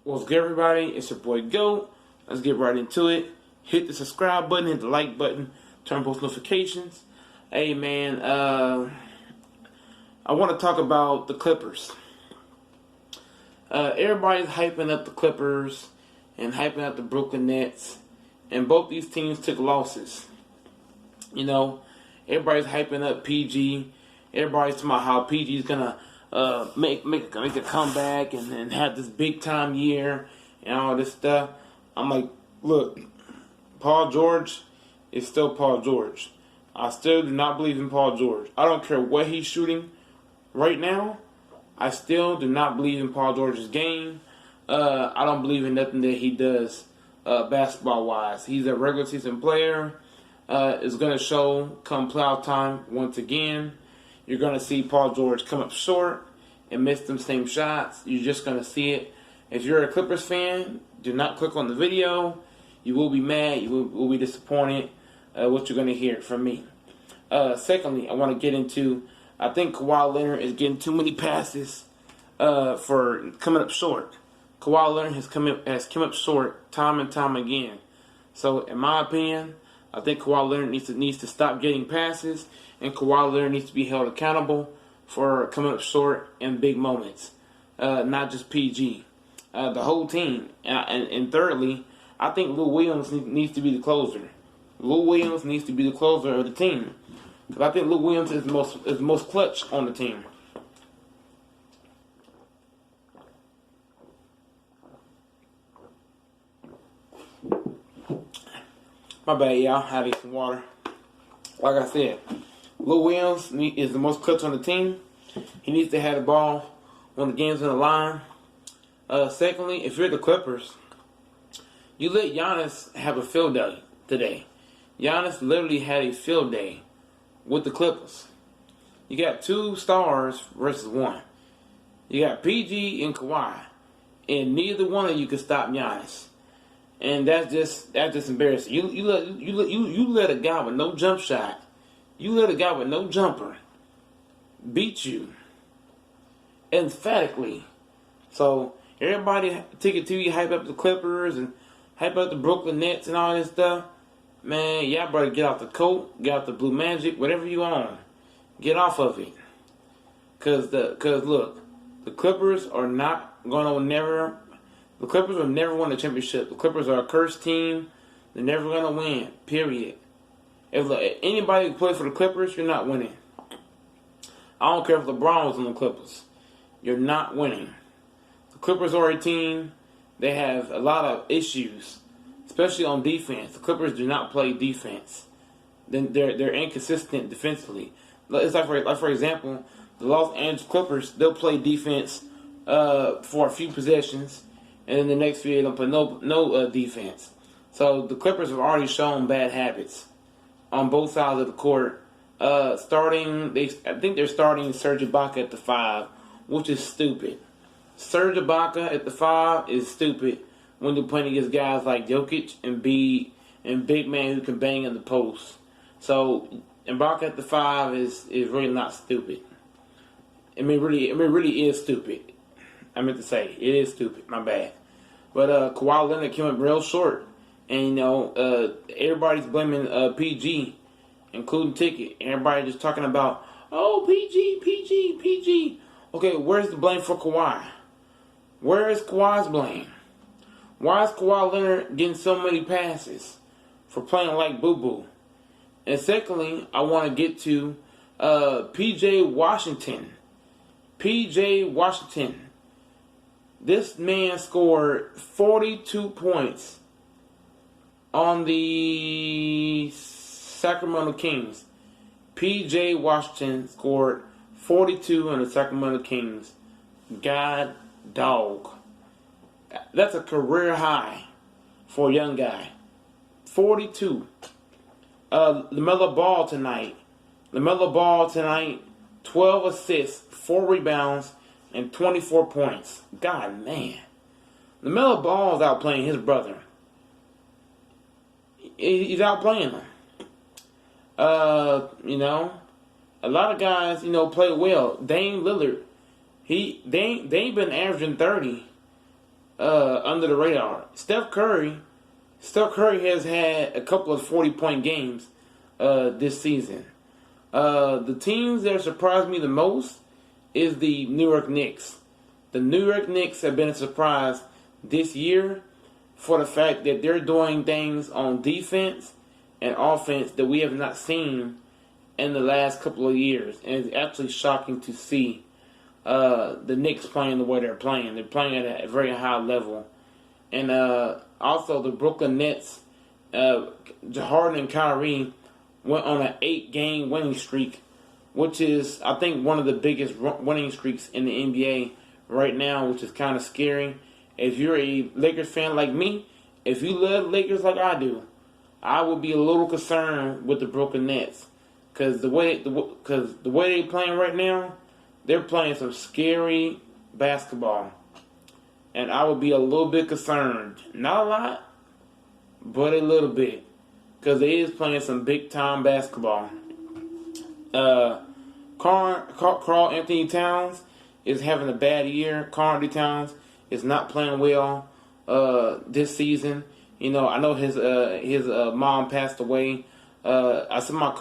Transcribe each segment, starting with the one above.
What's good, everybody? It's your boy Goat. Let's get right into it. Hit the subscribe button, hit the like button, turn post notifications. Hey, man, I want to talk about the Clippers. Everybody's hyping up the Clippers and hyping up the Brooklyn Nets, and both these teams took losses. You know, everybody's hyping up PG. Everybody's talking about how PG is gonna make a comeback and have this big time year and all this stuff. I'm like, look, Paul George is still Paul George. I still do not believe in Paul George. I don't care what he's shooting right now. I still do not believe in Paul George's game. I don't believe in nothing that he does basketball wise. He's a regular season player. It's going to show come playoff time once again. You're going to see Paul George come up short and miss them same shots. You're just going to see it. If you're a Clippers fan, do not click on the video. You will be mad. You will be disappointed what you're going to hear from me. Secondly, I want to get into, I think Kawhi Leonard is getting too many passes for coming up short. Kawhi Leonard has come up short time and time again. So, in my opinion, I think Kawhi Leonard needs to stop getting passes, and Kawhi Leonard needs to be held accountable for coming up short in big moments, not just PG. The whole team. And thirdly, I think Lou Williams needs to be the closer. Lou Williams needs to be the closer of the team, because I think Lou Williams is the most clutch on the team. My bad, y'all. Having some water. Like I said, Lou Williams is the most clutch on the team. He needs to have the ball when the game's on the line. Secondly, if you're the Clippers, you let Giannis have a field day today. Giannis literally had a field day with the Clippers. You got two stars versus one. You got PG and Kawhi, and neither one of you can stop Giannis. And that's just embarrassing. You let a guy with no jump shot, you let a guy with no jumper beat you emphatically. So everybody take it to you, hype up the Clippers and hype up the Brooklyn Nets and all this stuff. Man, y'all better get off the coat, get off the Blue Magic, whatever you own, get off of it. Cause look, the Clippers are not gonna never. The Clippers will never win a championship. The Clippers are a cursed team. They're never going to win, period. If anybody who plays for the Clippers, you're not winning. I don't care if LeBron was on the Clippers. You're not winning. The Clippers are a team. They have a lot of issues, especially on defense. The Clippers do not play defense. Then they're inconsistent defensively. It's like for example, the Los Angeles Clippers, they'll play defense for a few possessions, and then the next few, they don't play no defense. So the Clippers have already shown bad habits on both sides of the court. I think they're starting Serge Ibaka at the 5, which is stupid. Serge Ibaka at the 5 is stupid when they're playing against guys like Jokic and big man who can bang in the post. So Ibaka at the 5 is really not stupid. It really is stupid. I meant to say, it is stupid. My bad. But Kawhi Leonard came up real short. And, everybody's blaming PG, including Ticket. Everybody just talking about, oh, PG. Okay, where's the blame for Kawhi? Where is Kawhi's blame? Why is Kawhi Leonard getting so many passes for playing like boo-boo? And secondly, I want to get to P.J. Washington. P.J. Washington. This man scored 42 points on the Sacramento Kings. P.J. Washington scored 42 on the Sacramento Kings. God dog. That's a career high for a young guy. 42. LaMelo Ball tonight. 12 assists, 4 rebounds, and 24 points. God, man. LaMelo Ball is outplaying his brother. He's outplaying him. A lot of guys, play well. Dame Lillard, they ain't been averaging 30 under the radar. Steph Curry has had a couple of 40-point games this season. The teams that surprised me the most is the New York Knicks. The New York Knicks have been a surprise this year for the fact that they're doing things on defense and offense that we have not seen in the last couple of years. And it's actually shocking to see the Knicks playing the way they're playing. They're playing at a very high level. And also the Brooklyn Nets, Harden and Kyrie went on an 8-game winning streak, which is, I think, one of the biggest winning streaks in the NBA right now, which is kind of scary. If you're a Lakers fan like me, if you love Lakers like I do, I would be a little concerned with the Brooklyn Nets, because the way they're playing right now, they're playing some scary basketball, and I would be a little bit concerned. Not a lot, but a little bit, because they is playing some big time basketball. Karl Anthony Towns is having a bad year. Karl Anthony Towns is not playing well this season. You know, I know his mom passed away. I send my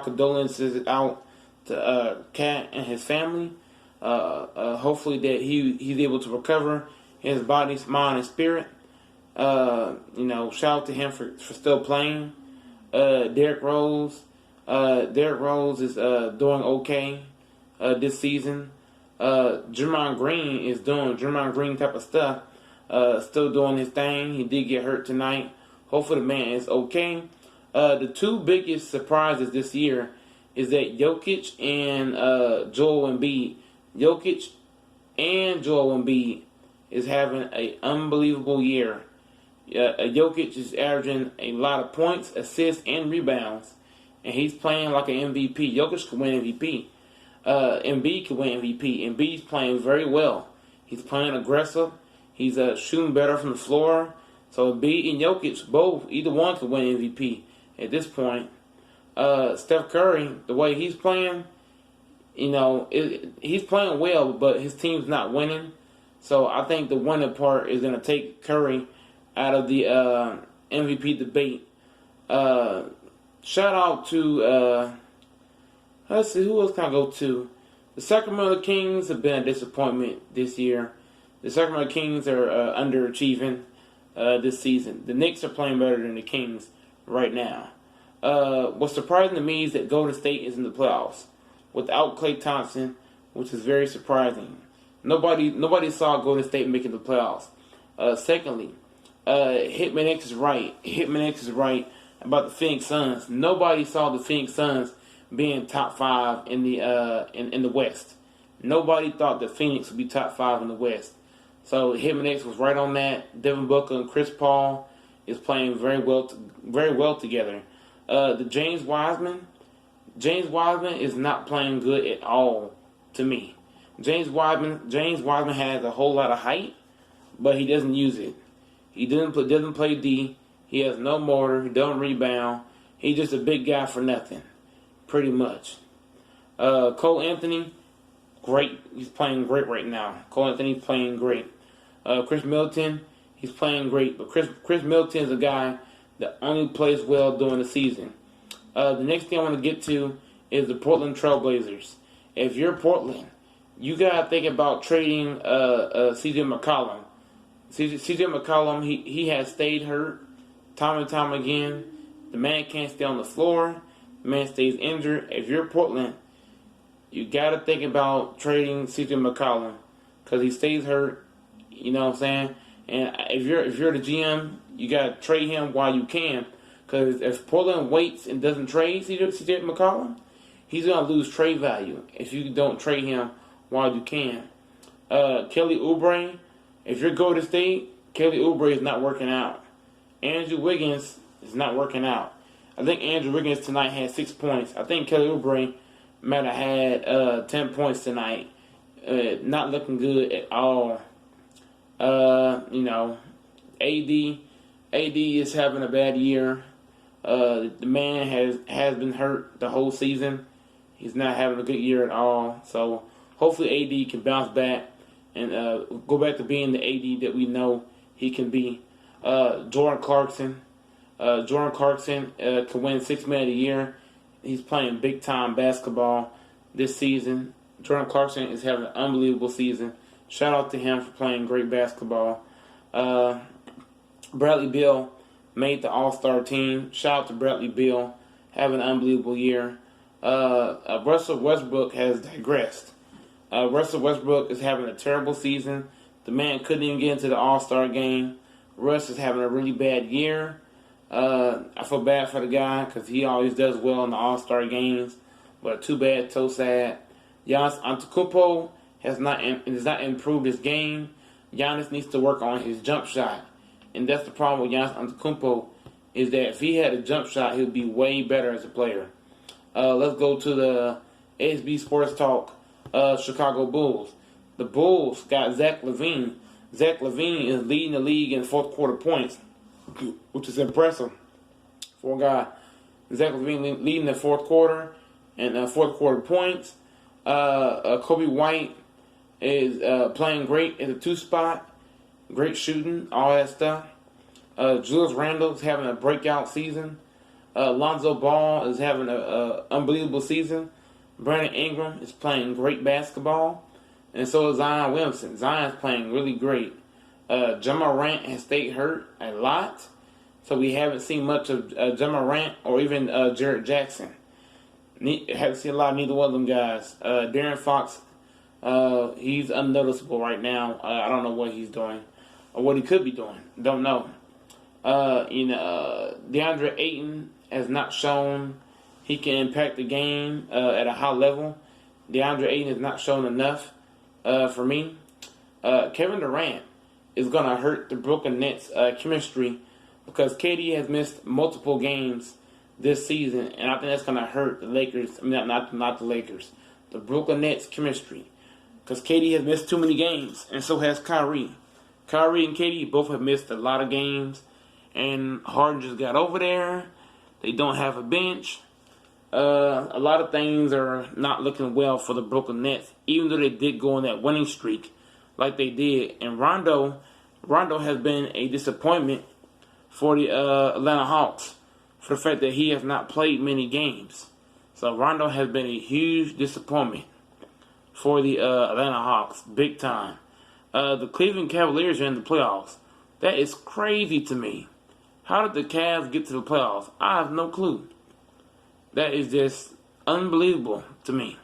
condolences out to Cat and his family. Hopefully that he's able to recover his body, mind, and spirit. You know, shout out to him for still playing. Derrick Rose. Derrick Rose is doing okay this season. Draymond Green is doing Draymond Green type of stuff. Still doing his thing. He did get hurt tonight. Hopefully the man is okay. The two biggest surprises this year is that Jokic and Joel Embiid. Jokic and Joel Embiid is having an unbelievable year. Jokic is averaging a lot of points, assists, and rebounds, and he's playing like an MVP. Jokic could win MVP. Embiid could win MVP. Embiid's playing very well. He's playing aggressive. He's shooting better from the floor. So Embiid and Jokic, both, either one could win MVP at this point. Steph Curry, the way he's playing, you know, he's playing well, but his team's not winning. So I think the winning part is going to take Curry out of the MVP debate. Shout out to, let's see, who else can I go to? The Sacramento Kings have been a disappointment this year. The Sacramento Kings are underachieving this season. The Knicks are playing better than the Kings right now. What's surprising to me is that Golden State is in the playoffs without Klay Thompson, which is very surprising. Nobody saw Golden State making the playoffs. Secondly, Hitman X is right. Hitman X is right about the Phoenix Suns. Nobody saw the Phoenix Suns being top 5 in the West. Nobody thought that Phoenix would be top 5 in the West. So Hitman X was right on that. Devin Booker and Chris Paul is playing very well together. The James Wiseman is not playing good at all to me. James Wiseman has a whole lot of height, but he doesn't use it. He doesn't play D. He has no motor. He doesn't rebound. He's just a big guy for nothing, pretty much. Cole Anthony, great. He's playing great right now. Cole Anthony's playing great. Chris Middleton, he's playing great. But Chris Middleton is a guy that only plays well during the season. The next thing I want to get to is the Portland Trailblazers. If you're Portland, you got to think about trading C.J. McCollum. C.J. McCollum, he has stayed hurt time and time again. The man can't stay on the floor. The man stays injured. If you're Portland, you got to think about trading C.J. McCollum because he stays hurt. You know what I'm saying? And if you're the GM, you got to trade him while you can. Because if Portland waits and doesn't trade C.J. McCollum, he's going to lose trade value if you don't trade him while you can. Kelly Oubre, if you're Golden State, Kelly Oubre is not working out. Andrew Wiggins is not working out. I think Andrew Wiggins tonight had 6 points. I think Kelly Oubre might have had 10 points tonight. Not looking good at all. You know, AD is having a bad year. The man has been hurt the whole season. He's not having a good year at all. So hopefully AD can bounce back and go back to being the AD that we know he can be. Jordan Clarkson. Jordan Clarkson can win Sixth Man of the Year. He's playing big time basketball this season. Jordan Clarkson is having an unbelievable season. Shout out to him for playing great basketball. Bradley Beal made the All-Star team. Shout out to Bradley Beal, having an unbelievable year. Russell Westbrook has digressed. Russell Westbrook is having a terrible season. The man couldn't even get into the All-Star game. Russ is having a really bad year. I feel bad for the guy because he always does well in the All-Star games. But too bad, so sad. Giannis Antetokounmpo has not improved his game. Giannis needs to work on his jump shot. And that's the problem with Giannis Antetokounmpo, is that if he had a jump shot, he would be way better as a player. Let's go to the SB Sports Talk Chicago Bulls. The Bulls got Zach LaVine. Zach LaVine is leading the league in fourth quarter points, which is impressive for a guy. Zach LaVine leading the fourth quarter and fourth quarter points. Kobe White is playing great in the 2 spot. Great shooting, all that stuff. Julius Randle is having a breakout season. Lonzo Ball is having an unbelievable season. Brandon Ingram is playing great basketball. And so is Zion Williamson. Zion's playing really great. Ja Morant has stayed hurt a lot. So we haven't seen much of Ja Morant or even Jarrett Jackson. Haven't seen a lot of neither one of them guys. De'Aaron Fox, he's unnoticeable right now. I don't know what he's doing or what he could be doing. Don't know. DeAndre Ayton has not shown he can impact the game at a high level. DeAndre Ayton has not shown enough for me. Kevin Durant is going to hurt the Brooklyn Nets chemistry because KD has missed multiple games this season, and I think that's going to hurt the Lakers. I mean, not the Lakers. The Brooklyn Nets chemistry, because KD has missed too many games, and so has Kyrie. Kyrie and KD both have missed a lot of games, and Harden just got over there. They don't have a bench. A lot of things are not looking well for the Brooklyn Nets, even though they did go on that winning streak like they did. And Rondo has been a disappointment for the Atlanta Hawks for the fact that he has not played many games. So Rondo has been a huge disappointment for the Atlanta Hawks, big time. The Cleveland Cavaliers are in the playoffs. That is crazy to me. How did the Cavs get to the playoffs? I have no clue. That is just unbelievable to me.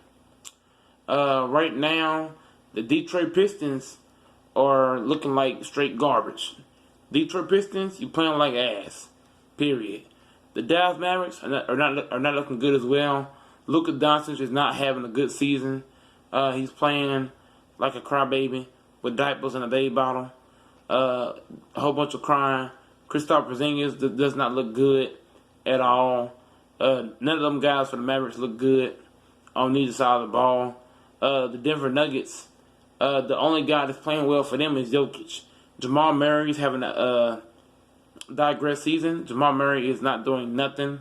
Right now, the Detroit Pistons are looking like straight garbage. Detroit Pistons, you playing like ass. Period. The Dallas Mavericks are not looking good as well. Luka Doncic is not having a good season. He's playing like a crybaby with diapers and a baby bottle. A whole bunch of crying. Kristaps Porzingis does not look good at all. None of them guys for the Mavericks look good on neither side of the ball. The Denver Nuggets, the only guy that's playing well for them is Jokic. Jamal Murray is having a digress season. Jamal Murray is not doing nothing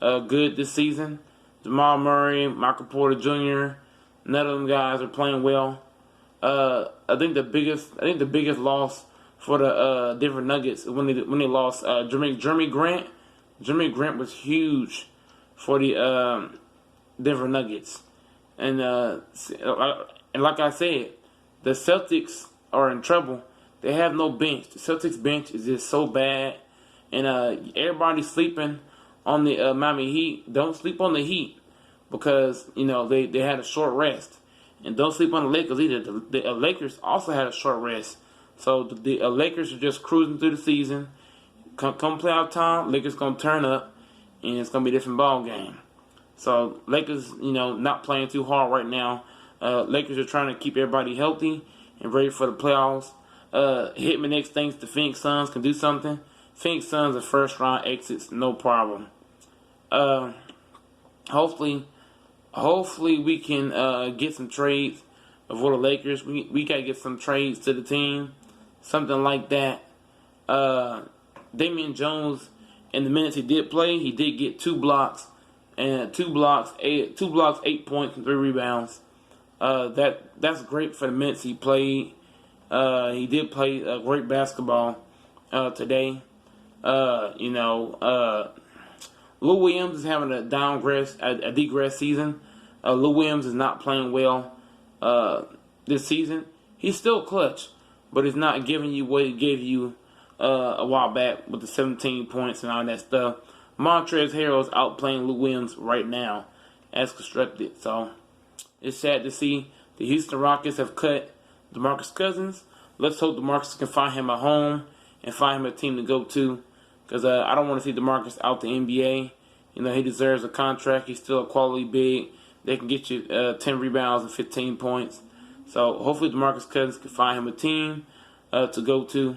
good this season. Jamal Murray, Michael Porter Jr., none of them guys are playing well. I think the biggest loss for the Denver Nuggets is when they lost Jeremy Grant. Jeremy Grant was huge for the Denver Nuggets, and like I said, the Celtics are in trouble. They have no bench. The Celtics bench is just so bad, and everybody's sleeping on the Miami Heat. Don't sleep on the Heat because they had a short rest, and don't sleep on the Lakers either. The Lakers also had a short rest, so the Lakers are just cruising through the season. Come playoff time, Lakers gonna turn up, and it's gonna be a different ball game. So Lakers, not playing too hard right now. Lakers are trying to keep everybody healthy and ready for the playoffs. Hitman X thinks the Phoenix Suns can do something. Phoenix Suns are first round exits, no problem. Hopefully we can get some trades for the Lakers. We gotta get some trades to the team, something like that. Damian Jones, in the minutes he did play, he did get 2 blocks, 8 points, and 3 rebounds. That's great for the minutes he played. He did play great basketball today. Lou Williams is having a degress season. Lou Williams is not playing well this season. He's still clutch, but he's not giving you what he gave you a while back with the 17 points and all that stuff. Montrezl Harrell's outplaying Lou Williams right now as constructed. So it's sad to see the Houston Rockets have cut DeMarcus Cousins. Let's hope DeMarcus can find him a home and find him a team to go to. Because I don't want to see DeMarcus out the NBA. He deserves a contract. He's still a quality big. They can get you 10 rebounds and 15 points. So hopefully DeMarcus Cousins can find him a team to go to.